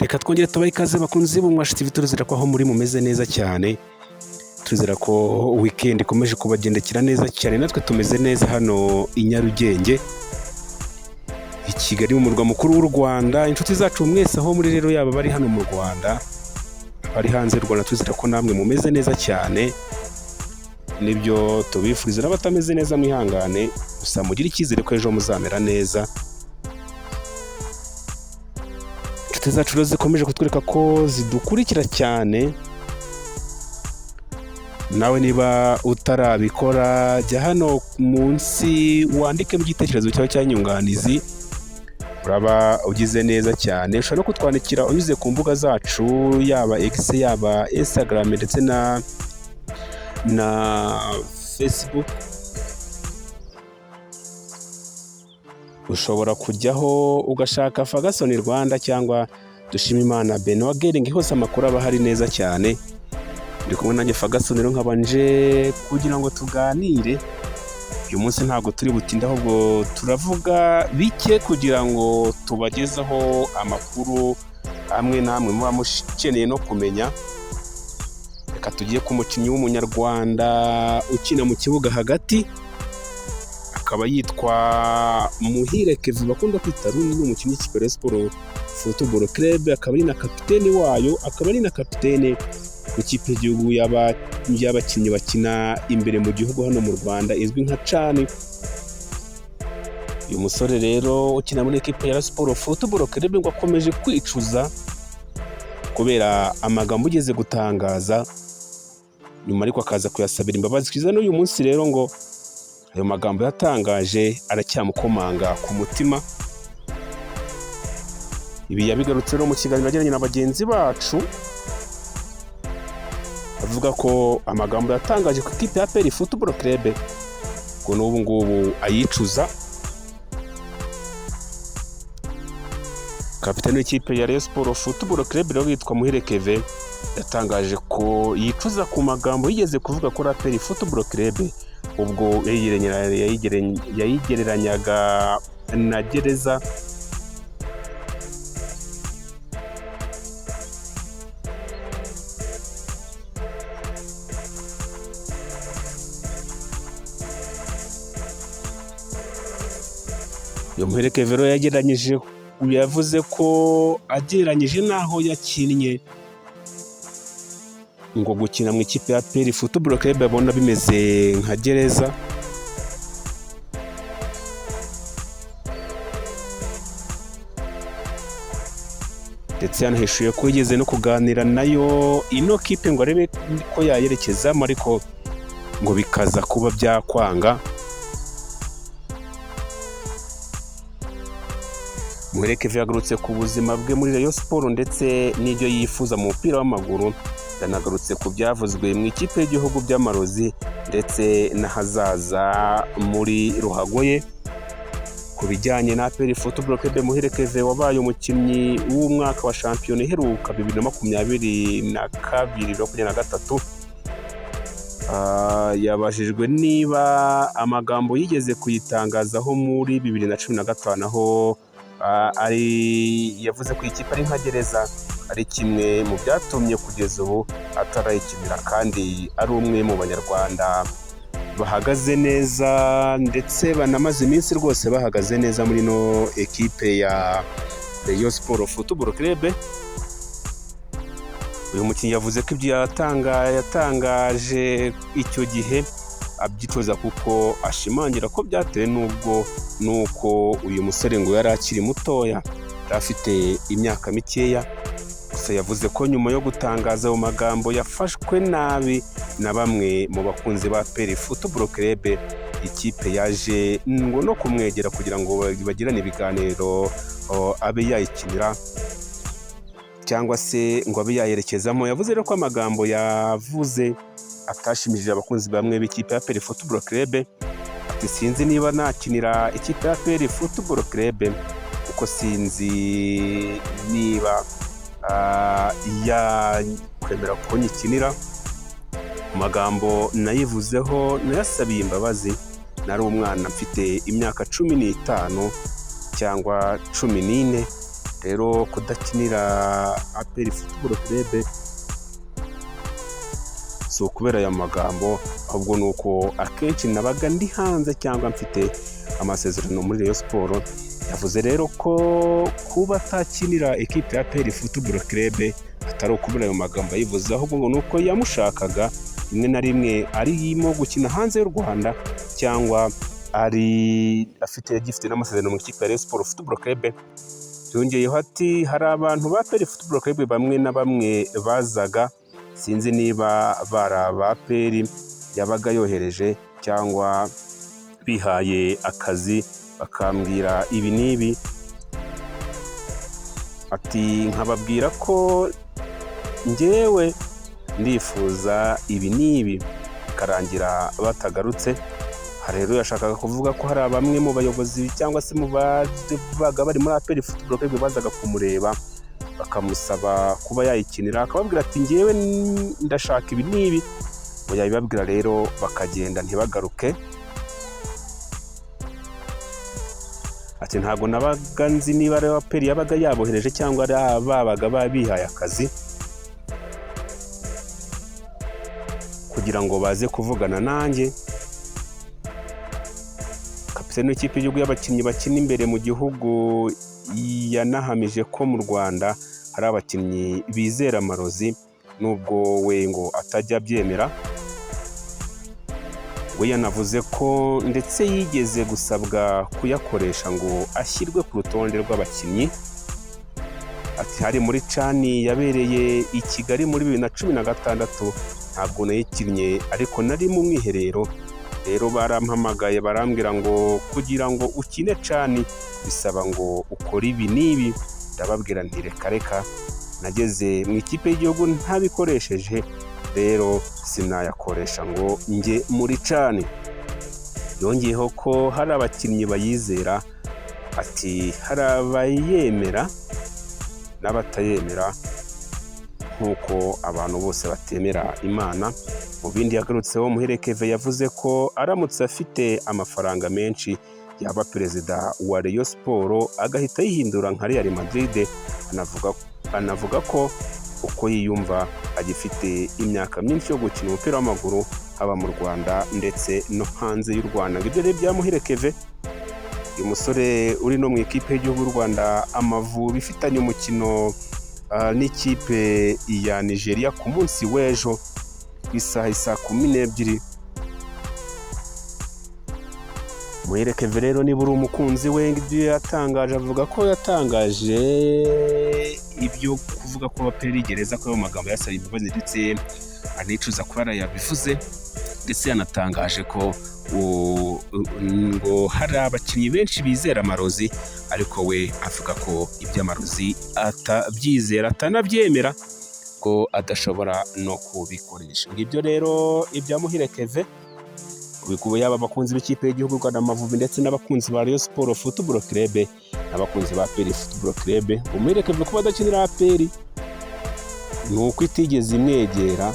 reka twongere tubahe ikaze bakunzi b'Umwashi TV, turizera ko aho muri mumeze neza cyane, turizera ko weekend ikomeje kubagendekera neza cyane. Natwe tumeze neza hano i Nyarugenge i Kigali mu murwa mukuru w'u Rwanda. Inshuti zacu mwese aho muri rero, yaba bari hano mu Rwanda, bari hanze y'u Rwanda, turizera ko namwe mumeze neza cyane. Nibyo tubifuriza, n'abatameze neza mwihangane, gusa mugire icyizere ko ejo muzamera neza. Inshuti zacu rero zikomeje kutwereka ko zidukurikira cyane. Nawe niba utarabikora, jya hano munsi wandikemo igitekerezo cyawe cy'inyunganizi, uraba ugize neza cyane. Ushobora no kutwandikira unyuze ku mbuga zacu, yaba X, yaba Instagram ndetse na Facebook. Ushobora kujyaho ugashaka Ferguson Rwanda cyangwa Dushimimana Benoit Gering, hose amakuru aba hari neza cyane. Ndi kumwe nanjye Ferguson, rero nkabanje kugira ngo tuganire. Uyu munsi ntabwo turi butinde, ahubwo turavuga bike kugira ngo tubagezeho amakuru amwe n'amwe muba mukeneye no kumenya. Reka tugiye ku mukinnyi w'umunyarwanda ukina mu kibuga hagati, akaba yitwa Muhire Kevin bakunda kwita Runi. Ni umukinnyi w'ikipe ya Sport Football Club, akaba ari na kapiteni wayo, akaba ari na kapiteni w'ikipe y'igihugu y'abakinnyi bakina imbere mu gihugu hano mu Rwanda, izwi nka CHAN. Uyu musore rero ukina muri ekipe ya Sport Football Club ngo akomeje kwicuza kubera amagambo ugeze gutangaza, nyuma ariko akaza kuyasabira imbabazi. Kiza n'uyu munsi rero ngo ayo magambo yatangaje aracyamukomanga ku mutima. Ibi yabigarutse rero mu kiganiro yagiranye na bagenzi bacu, avuga ko amagambo yatangaje ku ikipe ya APR Football Club ngo n'ubu ngubu ayicuza. Kapitani w'ikipe ya Rayon Sport Football Club rero yitwa Muhire Kevin yatangaje ko yicuza ku magambo yigeze kuvuga kuri APR Football Club ubwo yayigereranyaga na gereza. Muhire Kevin yavuze ko agereranyije n'aho yakinnye, ngo gukina mu ikipe ya APR Football Club abona bimeze nka gereza. Ndetse yanahishuye ko yigeze no kuganira nayo ino kipe ngo arebe ko yayerekezamo, ariko ngo bikaza kuba byakwanga. Muhire Kevin yagarutse ku buzima bwe muri Rayon Sport ndetse n'ibyo yifuza mu mupira w'amaguru. Yanagarutse ku byavuzwe mu ikipe y'igihugu by'amarozi ndetse n'ahazaza muri ruhago ye. Ku bijyanye na APR Football Club, Muhire Kevin wabaye umukinnyi w'umwaka wa shampiyona iheruka 2022-2023, yabajijwe niba amagambo yigeze kuyitangazaho muri 2015 aho yavuze ko ikipe ari nka gereza ari kimwe mu byatumye kugeza ubu atarayikinira, kandi ari umwe mu banyarwanda bahagaze neza ndetse banamaze iminsi rwose bahagaze neza muri no ekipe ya Rayon Sport Football Club. Uyu mukinnyi yavuze ko ibyo yatangaje icyo gihe abyicuza, kuko ashimangira ko byatewe nuko uyu musore ngo yari akiri mutoya, yari afite imyaka mikeya. Gusa yavuze ko nyuma yo gutangaza ayo magambo yafashwe nabi na bamwe mu bakunzi ba APR Football Club. Ikipe yaje ngo no kumwegera kugira ngo bagirane ibiganiro, abe yayikinira cyangwa se ngo abe yayerekezamo. Yavuze rero ko amagambo yavuze atashimishije abakunzi bamwe b'ikipe ya APR Football Club. Ati sinzi niba nakinira ikipe ya APR Football Club, kuko sinzi niba yakwemera ko nyikinira. Mu magambo nayivuzeho nayasabiye imbabazi, nari umwana mfite imyaka 15 cyangwa 14, rero kudakinira APR Football Club si ukubera aya magambo, ahubwo ni uko akenshi nabaga ndi hanze cyangwa mfite amasezerano muri Rayon Sport. Yavuze rero ko kuba atakinira ekipe ya APR Football Club atari ukubera ayo magambo yivuze, ahubwo ngo nuko yamushakaga rimwe na rimwe arimo gukina hanze y'u Rwanda cyangwa agifite n'amasezerano mu ikipe ya Rayon Sport Football Club. Yongeyeho ati hari abantu ba APR Football Club bamwe na bamwe bazaga, sinzi niba bari aba APR yabaga yohereje cyangwa bihaye akazi bakambwira ibi n'ibi, ati nkababwira ko njyewe ndifuza ibi n'ibi, karangira batagarutse. Rero yashakaga kuvuga ko hari bamwe mu bayobozi cyangwa se mu baga bari muri APR Football Club bazaga kumureba bakamusaba kuba yayikinira, akababwira ati njyewe ndashaka ibi n'ibi, ngo yabibabwira rero bakagenda ntibagaruke. Ati ntabwo nabaga nzi niba ari APR yabaga yabohereje cyangwa babaga babihaye akazi kugira ngo baze kuvugana nanjye. Kapiteni w'ikipe y'igihugu y'abakinnyi bakina imbere mu gihugu yanahamije ko mu Rwanda hari abakinnyi bizera amarozi, nubwo we ngo atajya abyemera. We yanavuze ko ndetse yigeze gusabwa kuyakoresha ngo ashyirwe ku rutonde rw'abakinnyi. Ati hari muri cani yabereye i Kigali muri 2016 ntabwo nayikinnye, ariko nari mu mwiherero, rero barampamagaye barambwira ngo kugira ngo ukine cani bisaba ngo ukore ibi n'ibi. Ndababwira nti reka nageze mu ikipe y'igihugu ntabikoresheje, rero sinayakoresha ngo njye muri cani. Yongeyeho ko hari abakinnyi bayizera, ati hari abayemera n'abatayemera nk'uko abantu bose batemera Imana. Mu bindi yagarutseho Muhire Kevin yavuze ko aramutse afite amafaranga menshi yaba perezida wa Rayon Sport agahita yihindura nka Real Madrid. Anavuga ko uko yiyumva agifite imyaka myinshi yo gukina umupira w'amaguru haba mu Rwanda ndetse no hanze y'u Rwanda. Ibyo rero bya Muhire Kevin, uyu musore uri no mu ikipe y'igihugu y'u Rwanda Amavubi ifitanye umukino n'ikipe ya Nigeria ku munsi w'ejo ku isaha 12:00. Muhire Kevin rero niba uri umukunzi we, ibyo yatangaje avuga ko yatangaje ibyo kuvuga ko APR gereza ko ayo magambo yasaba imbabazi ndetse anicuza kuba yabivuze, ndetse yanatangaje ko ngo hari abakinnyi benshi bizera amarozi, ariko we avuga ko iby'amarozi atabyizera atanabyemera, ko adashobora no kubikoresha. Ngibyo rero ibya Muhire Kevin bikuba yaba abakunzi b'ikipe y'igihugu y'u Rwanda Amavubi ndetse n'abakunzi ba Rayon Sport Football Club n'abakunzi ba APR Football Club. Muhire Kevin kuba adakinira APR ni uko itigeze imwegera,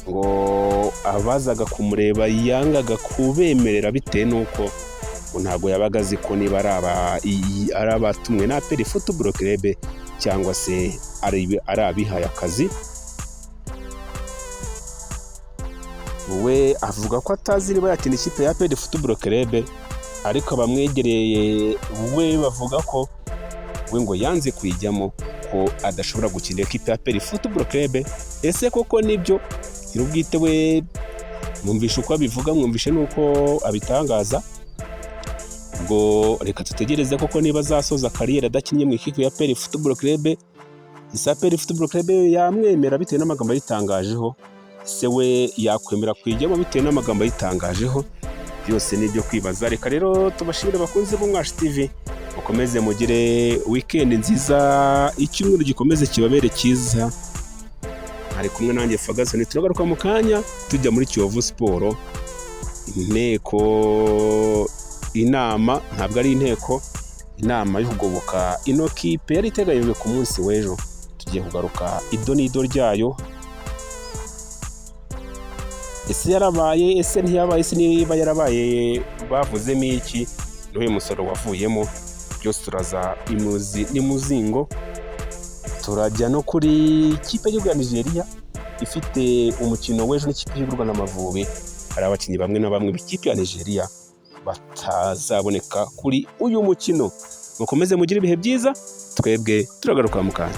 ngo abazaga kumureba yangaga kubemerera bitewe n'uko ntabwo yabaga azi ko niba ari abatumwe na APR Football Club cyangwa se ari abihaye akazi. We avuga ko atazi niba yakina ikipe ya APR Football Club, ariko abamwegereye we bavuga ko we ngo yanze kuyijyamo, ko adashobora gukinira ikipe ya APR Football Club. Ese koko nibyo? Nyirubwite we mwumvishe uko abivuga, mwumvishe nuko abitangaza. Ubwo reka tutegereze koko niba azasoza kariyeri adakinnye mu ikipe ya APR Football Club. APR Football Club yamwemera bitewe n'amagambo yitangajeho, se we yakwemera kwijyamo bitewe n'amagambo yitangajeho. Byose nibyo kwibaza. Reka rero tubashimire bakunze bo Mwashi TV, mukomeze mugire weekend nziza, icyumweru gikomeze kibabere cyiza. Ari kumwe nanjye Ferguson, turagaruka mu kanya tujya muri Kiyovu Sport. Inama ntabwo ari inteko, inama yo kugoboka ino kipe yari iteganyijwe ku munsi w'ejo. Tugiye kugaruka ido n'ido ryayo, ese yarabaye, ese ntiyabaye, ese niba yarabaye bavuzemo iki, n'uyu musoro wavuyemo. byose turaza imuzingo. Turajya no kuri ikipe y'igihugu ya Nigeria ifite umukino w'ejo n'ikipe y'igihugu y'u Rwanda Amavubi. Hari abakinnyi bamwe na bamwe b'ikipe ya Nigeria batazaboneka kuri uyu mukino. Mukomeze mugire ibihe byiza, twebwe turagaruka mu kanya.